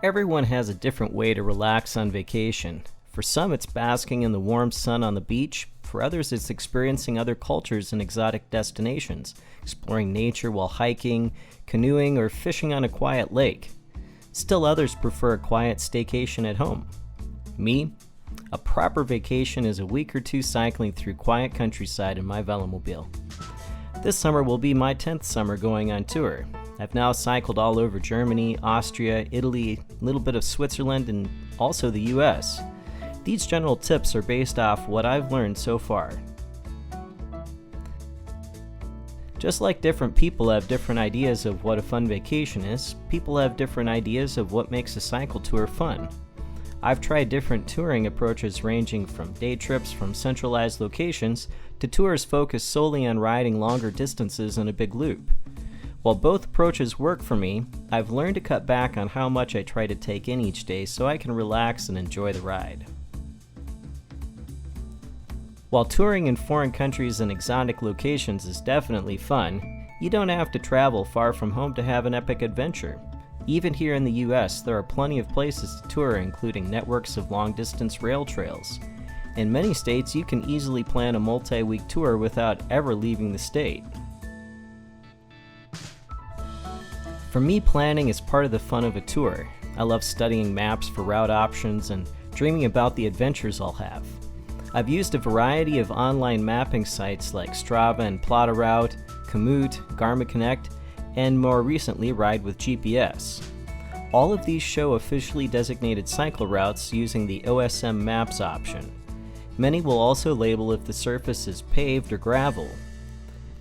Everyone has a different way to relax on vacation. For some, it's basking in the warm sun on the beach. For others, it's experiencing other cultures and exotic destinations, exploring nature while hiking, canoeing, or fishing on a quiet lake. Still others prefer a quiet staycation at home. Me? A proper vacation is a week or two cycling through quiet countryside in my velomobile. This summer will be my 10th summer going on tour. I've now cycled all over Germany, Austria, Italy, a little bit of Switzerland, and also the US. These general tips are based off what I've learned so far. Just like different people have different ideas of what a fun vacation is, people have different ideas of what makes a cycle tour fun. I've tried different touring approaches ranging from day trips from centralized locations to tours focused solely on riding longer distances in a big loop. While both approaches work for me, I've learned to cut back on how much I try to take in each day so I can relax and enjoy the ride. While touring in foreign countries and exotic locations is definitely fun, you don't have to travel far from home to have an epic adventure. Even here in the US, there are plenty of places to tour, including networks of long-distance rail trails. In many states, you can easily plan a multi-week tour without ever leaving the state. For me, planning is part of the fun of a tour. I love studying maps for route options and dreaming about the adventures I'll have. I've used a variety of online mapping sites like Strava and Plot a Route, Komoot, Garmin Connect, and more recently Ride with GPS. All of these show officially designated cycle routes using the OSM Maps option. Many will also label if the surface is paved or gravel.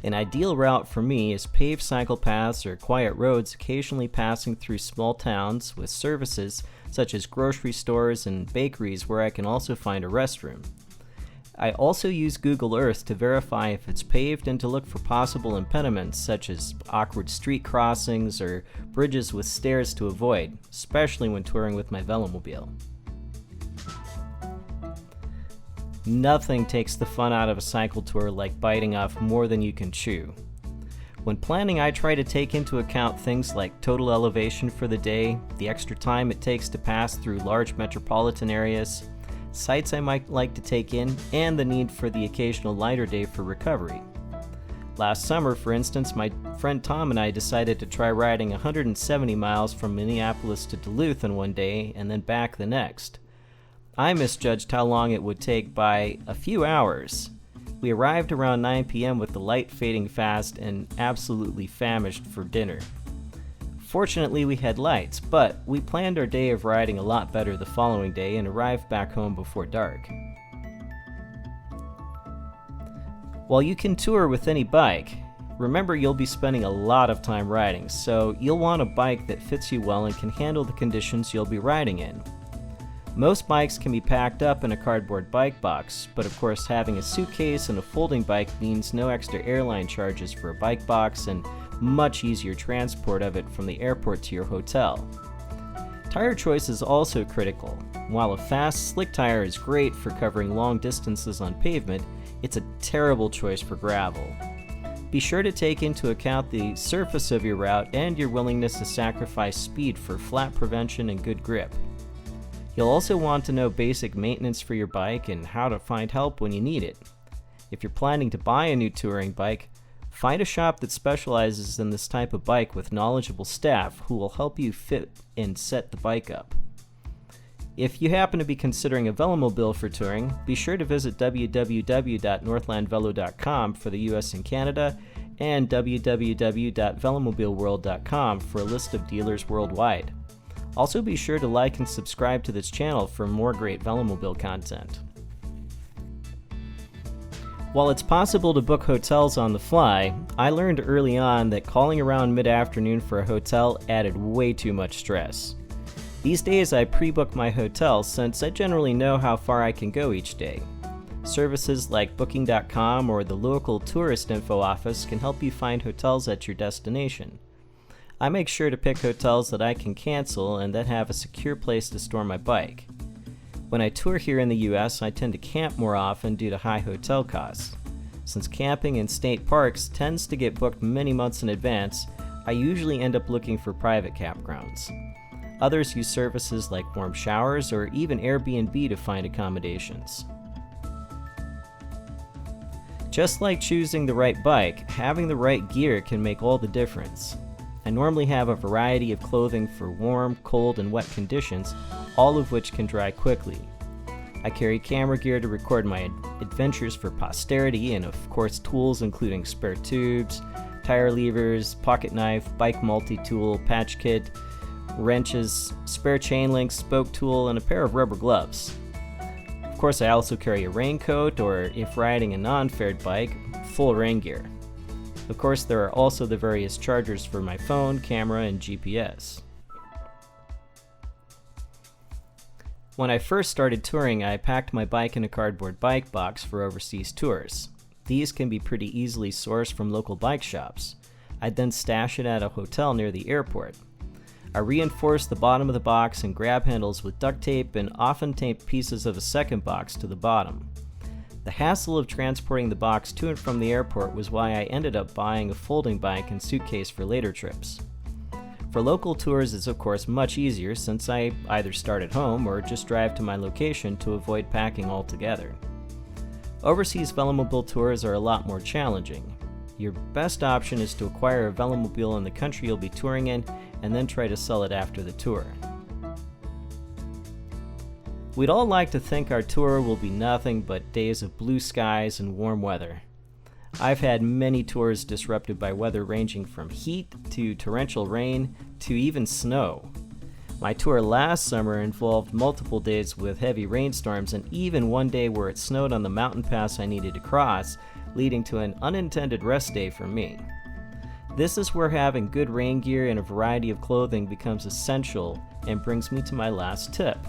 An ideal route for me is paved cycle paths or quiet roads occasionally passing through small towns with services such as grocery stores and bakeries where I can also find a restroom. I also use Google Earth to verify if it's paved and to look for possible impediments such as awkward street crossings or bridges with stairs to avoid, especially when touring with my velomobile. Nothing takes the fun out of a cycle tour like biting off more than you can chew. When planning, I try to take into account things like total elevation for the day, the extra time it takes to pass through large metropolitan areas, sites I might like to take in, and the need for the occasional lighter day for recovery. Last summer, for instance, my friend Tom and I decided to try riding 170 miles from Minneapolis to Duluth in one day and then back the next. I misjudged how long it would take by a few hours. We arrived around 9 p.m. with the light fading fast and absolutely famished for dinner. Fortunately, we had lights, but we planned our day of riding a lot better the following day and arrived back home before dark. While you can tour with any bike, remember you'll be spending a lot of time riding, so you'll want a bike that fits you well and can handle the conditions you'll be riding in. Most bikes can be packed up in a cardboard bike box, but of course having a suitcase and a folding bike means no extra airline charges for a bike box and much easier transport of it from the airport to your hotel. Tire choice is also critical. While a fast, slick tire is great for covering long distances on pavement, it's a terrible choice for gravel. Be sure to take into account the surface of your route and your willingness to sacrifice speed for flat prevention and good grip. You'll also want to know basic maintenance for your bike and how to find help when you need it. If you're planning to buy a new touring bike, find a shop that specializes in this type of bike with knowledgeable staff who will help you fit and set the bike up. If you happen to be considering a velomobile for touring, be sure to visit www.northlandvelo.com for the US and Canada and www.velomobileworld.com for a list of dealers worldwide. Also be sure to like and subscribe to this channel for more great velomobile content. While it's possible to book hotels on the fly, I learned early on that calling around mid-afternoon for a hotel added way too much stress. These days I pre-book my hotel since I generally know how far I can go each day. Services like Booking.com or the local tourist info office can help you find hotels at your destination. I make sure to pick hotels that I can cancel and that have a secure place to store my bike. When I tour here in the US, I tend to camp more often due to high hotel costs. Since camping in state parks tends to get booked many months in advance, I usually end up looking for private campgrounds. Others use services like warm showers or even Airbnb to find accommodations. Just like choosing the right bike, having the right gear can make all the difference. I normally have a variety of clothing for warm, cold, and wet conditions, all of which can dry quickly. I carry camera gear to record my adventures for posterity, and of course tools including spare tubes, tire levers, pocket knife, bike multi-tool, patch kit, wrenches, spare chain links, spoke tool, and a pair of rubber gloves. Of course, I also carry a raincoat, or if riding a non-fared bike, full rain gear. Of course, there are also the various chargers for my phone, camera, and GPS. When I first started touring, I packed my bike in a cardboard bike box for overseas tours. These can be pretty easily sourced from local bike shops. I'd then stash it at a hotel near the airport. I reinforced the bottom of the box and grab handles with duct tape and often taped pieces of a second box to the bottom. The hassle of transporting the box to and from the airport was why I ended up buying a folding bike and suitcase for later trips. For local tours, it's of course much easier since I either start at home or just drive to my location to avoid packing altogether. Overseas velomobile tours are a lot more challenging. Your best option is to acquire a velomobile in the country you'll be touring in and then try to sell it after the tour. We'd all like to think our tour will be nothing but days of blue skies and warm weather. I've had many tours disrupted by weather ranging from heat to torrential rain to even snow. My tour last summer involved multiple days with heavy rainstorms and even one day where it snowed on the mountain pass I needed to cross, leading to an unintended rest day for me. This is where having good rain gear and a variety of clothing becomes essential and brings me to my last tip.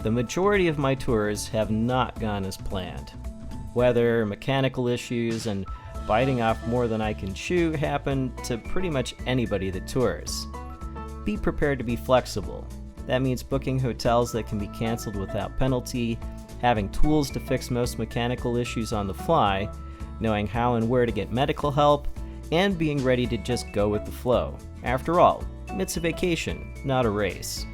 The majority of my tours have not gone as planned. Weather, mechanical issues, and biting off more than I can chew happen to pretty much anybody that tours. Be prepared to be flexible. That means booking hotels that can be canceled without penalty, having tools to fix most mechanical issues on the fly, knowing how and where to get medical help, and being ready to just go with the flow. After all, it's a vacation, not a race.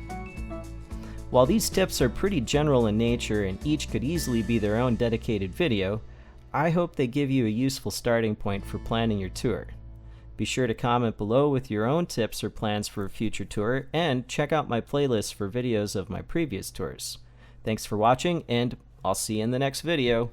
While these tips are pretty general in nature and each could easily be their own dedicated video, I hope they give you a useful starting point for planning your tour. Be sure to comment below with your own tips or plans for a future tour, and check out my playlist for videos of my previous tours. Thanks for watching, and I'll see you in the next video.